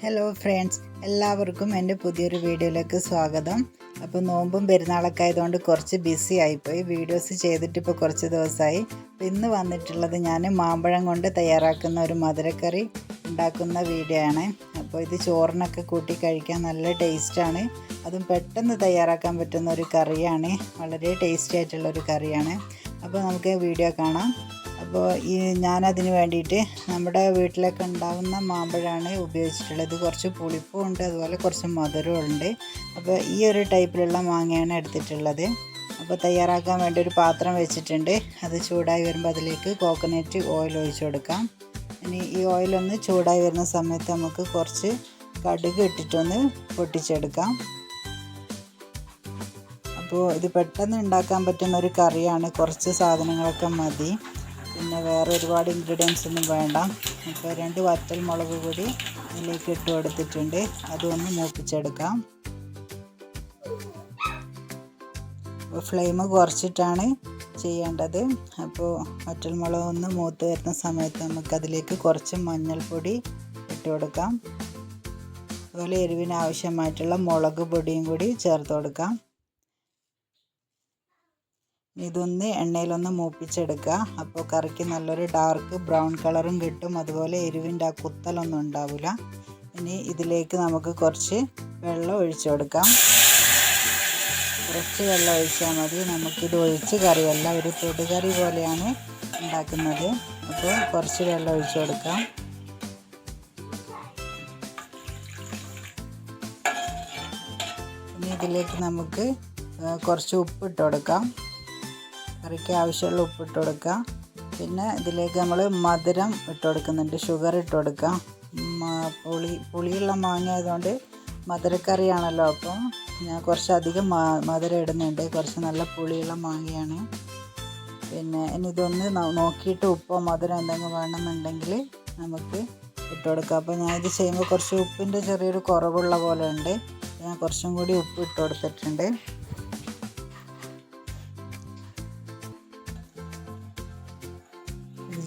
Hello friends, എല്ലാവർക്കും എൻ്റെ പുതിയൊരു വീഡിയോയിലേക്ക് സ്വാഗതം. അപ്പോൾ നോമ്പും പെരുന്നാളൊക്കെ ആയതുകൊണ്ട് കുറച്ച് ബിസി ആയിപ്പോയി. വീഡിയോസ് ചെയ്തിട്ട് ഇപ്പോൾ കുറച്ച് ദിവസമായി. അപ്പോൾ ഇന്ന് വന്നിട്ടുള്ളത് ഞാൻ മാമ്പഴം കൊണ്ട് തയ്യാറാക്കുന്ന ഒരു മധുരക്കറി ഉണ്ടാക്കുന്ന വീഡിയോ ആണ്. അപ്പോൾ ഇത് ചോറിനൊക്കെ കൂട്ടി കഴിക്കാൻ നല്ല ടേസ്റ്റാണ്. അതും പെട്ടെന്ന് തയ്യാറാക്കാൻ പറ്റുന്ന ഒരു കറിയാണ്. വളരെ ടേസ്റ്റി ആയിട്ടുള്ളൊരു കറിയാണ്. അപ്പോൾ നമുക്ക് വീഡിയോ കാണാം. അപ്പോൾ ഞാനതിന് വേണ്ടിയിട്ട് നമ്മുടെ വീട്ടിലൊക്കെ ഉണ്ടാകുന്ന മാമ്പഴമാണ് ഉപയോഗിച്ചിട്ടുള്ളത്. കുറച്ച് പുളിപ്പും ഉണ്ട്, അതുപോലെ കുറച്ച് മധുരവും ഉണ്ട്. അപ്പോൾ ഈ ഒരു ടൈപ്പിലുള്ള മാങ്ങയാണ് എടുത്തിട്ടുള്ളത്. അപ്പോൾ തയ്യാറാക്കാൻ വേണ്ടി ഒരു പാത്രം വെച്ചിട്ടുണ്ട്. അത് ചൂടായി വരുമ്പോൾ അതിലേക്ക് കോക്കനട്ട് ഓയിൽ ഒഴിച്ചു കൊടുക്കാം. ഇനി ഈ ഓയിലൊന്ന് ചൂടായി വരുന്ന സമയത്ത് നമുക്ക് കുറച്ച് കടുക് ഇട്ടിട്ടൊന്ന് പൊട്ടിച്ചെടുക്കാം. അപ്പോൾ ഇത് പെട്ടെന്ന് ഉണ്ടാക്കാൻ പറ്റുന്ന ഒരു കറിയാണ്. കുറച്ച് സാധനങ്ങളൊക്കെ മതി, പിന്നെ വേറെ ഒരുപാട് ഇൻഗ്രീഡിയൻസ് ഒന്നും വേണ്ട. ഇപ്പോൾ 2 വറ്റൽ മുളക് കൂടി ഇതിലേക്ക് ഇട്ട് കൊടുത്തിട്ടുണ്ട്. അതൊന്ന് മൂപ്പിച്ചെടുക്കാം. ഫ്ലെയിം കുറച്ചിട്ടാണ് ചെയ്യേണ്ടത്. അപ്പോൾ വറ്റൽ മുളക് ഒന്ന് മൂത്ത് വരുന്ന സമയത്ത് നമുക്കതിലേക്ക് കുറച്ച് മഞ്ഞൾപ്പൊടി ഇട്ട് കൊടുക്കാം. അതുപോലെ എരിവിന് ആവശ്യമായിട്ടുള്ള മുളക് പൊടിയും കൂടി ചേർത്ത് കൊടുക്കാം. ഇതൊന്ന് എണ്ണയിലൊന്ന് മൂപ്പിച്ചെടുക്കുക. അപ്പോൾ കറിക്ക് നല്ലൊരു ഡാർക്ക് ബ്രൗൺ കളറും കിട്ടും. അതുപോലെ എരിവിൻ്റെ ആ കുത്തലൊന്നും ഉണ്ടാവില്ല. ഇനി ഇതിലേക്ക് നമുക്ക് കുറച്ച് വെള്ളം ഒഴിച്ചു കൊടുക്കാം. കുറച്ച് വെള്ളം ഒഴിച്ചാൽ മതി. നമുക്കിത് ഒഴിച്ച് കറിയല്ല, ഒരു തൊടുകറി പോലെയാണ് ഉണ്ടാക്കുന്നത്. അപ്പോൾ കുറച്ച് വെള്ളം ഒഴിച്ചു കൊടുക്കാം. ഇനി ഇതിലേക്ക് നമുക്ക് കുറച്ച് ഉപ്പിട്ട് കൊടുക്കാം. കറിക്ക് ആവശ്യമുള്ള ഉപ്പിട്ട് കൊടുക്കുക. പിന്നെ ഇതിലേക്ക് നമ്മൾ മധുരം ഇട്ട് കൊടുക്കുന്നുണ്ട്, ഷുഗർ ഇട്ട് കൊടുക്കാം. പുളിയുള്ള മാങ്ങ ആയതുകൊണ്ട് മധുരക്കറിയാണല്ലോ, അപ്പോൾ ഞാൻ കുറച്ചധികം മധുരം ഇടുന്നുണ്ട്. കുറച്ച് നല്ല പുളിയുള്ള മാങ്ങയാണ്. പിന്നെ ഇനി ഇതൊന്ന് നോക്കിയിട്ട് ഉപ്പോ മധുരം എന്തെങ്കിലും വേണമെന്നുണ്ടെങ്കിൽ നമുക്ക് ഇട്ട് കൊടുക്കാം. അപ്പോൾ ഞാനിത് ചെയ്യുമ്പോൾ കുറച്ച് ഉപ്പിൻ്റെ ചെറിയൊരു കുറവുള്ള പോലെ ഉണ്ട്. ഞാൻ കുറച്ചും കൂടി ഉപ്പ് ഇട്ട് കൊടുത്തിട്ടുണ്ട്.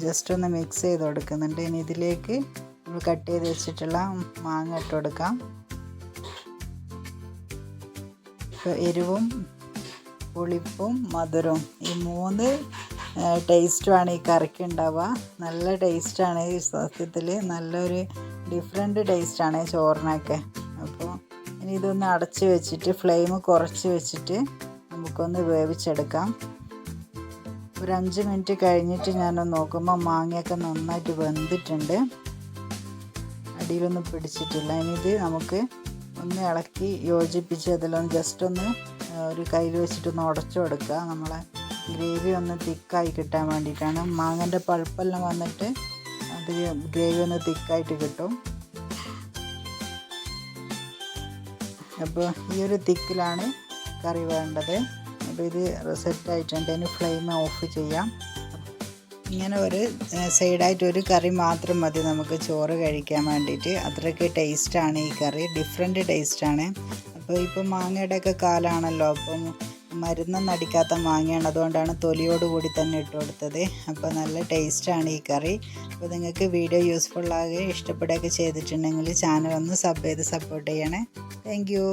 ജസ്റ്റ് ഒന്ന് മിക്സ് ചെയ്ത് കൊടുക്കുന്നുണ്ട്. ഇനി ഇതിലേക്ക് നമ്മൾ കട്ട് ചെയ്ത് വെച്ചിട്ടുള്ള മാങ്ങ ഇട്ട് കൊടുക്കാം. ഇപ്പോൾ എരിവും പുളിപ്പും മധുരവും ഈ 3 ടേസ്റ്റുമാണ് ഈ കറിക്ക് ഉണ്ടാവുക. നല്ല ടേസ്റ്റാണ് ഈ സത്യത്തിൽ, നല്ലൊരു ഡിഫറെൻറ്റ് ടേസ്റ്റാണ് ചോറിനൊക്കെ. അപ്പോൾ ഇനി ഇതൊന്ന് അടച്ച് വെച്ചിട്ട് ഫ്ലെയിം കുറച്ച് വെച്ചിട്ട് നമുക്കൊന്ന് വേവിച്ചെടുക്കാം. ഒരു 5 മിനിറ്റ് കഴിഞ്ഞിട്ട് ഞാനൊന്ന് നോക്കുമ്പോൾ മാങ്ങയൊക്കെ നന്നായിട്ട് വെന്തിട്ടുണ്ട്, അടിയിലൊന്നും പിടിച്ചിട്ടില്ല. ഇനി ഇത് നമുക്ക് ഒന്ന് ഇളക്കി യോജിപ്പിച്ച് അതിലൊന്ന് ജസ്റ്റ് ഒന്ന് ഒരു കയ്യിൽ വെച്ചിട്ടൊന്ന് ഉടച്ചു കൊടുക്കുക. നമ്മളെ ഗ്രേവി ഒന്ന് തിക്കായി കിട്ടാൻ വേണ്ടിയിട്ടാണ്. മാങ്ങൻ്റെ പൾപ്പെല്ലാം വന്നിട്ട് അത് ഗ്രേവി ഒന്ന് തിക്കായിട്ട് കിട്ടും. അപ്പോൾ ഈ ഒരു തിക്കിലാണ് കറി വേണ്ടത്. അപ്പോൾ ഇത് സെറ്റായിട്ടുണ്ട്. ഇനി ഫ്ലെയിം ഓഫ് ചെയ്യാം. ഇങ്ങനെ ഒരു സൈഡായിട്ട് ഒരു കറി മാത്രം മതി നമുക്ക് ചോറ് കഴിക്കാൻ വേണ്ടിയിട്ട്. അത്രയ്ക്ക് ടേസ്റ്റാണ് ഈ കറി, ഡിഫറെൻറ്റ് ടേസ്റ്റാണ്. അപ്പോൾ ഇപ്പം മാങ്ങയുടെയൊക്കെ കാലമാണല്ലോ, അപ്പം മരുന്നൊന്നും അടിക്കാത്ത മാങ്ങയാണ്, അതുകൊണ്ടാണ് തൊലിയോടുകൂടി തന്നെ ഇട്ട് കൊടുത്തത്. അപ്പോൾ നല്ല ടേസ്റ്റാണ് ഈ കറി. അപ്പോൾ നിങ്ങൾക്ക് വീഡിയോ യൂസ്ഫുള്ളാകുകയും ഇഷ്ടപ്പെടുകയൊക്കെ ചെയ്തിട്ടുണ്ടെങ്കിൽ ചാനൽ ഒന്ന് സബ് ചെയ്ത് സപ്പോർട്ട് ചെയ്യണേ. Thank you.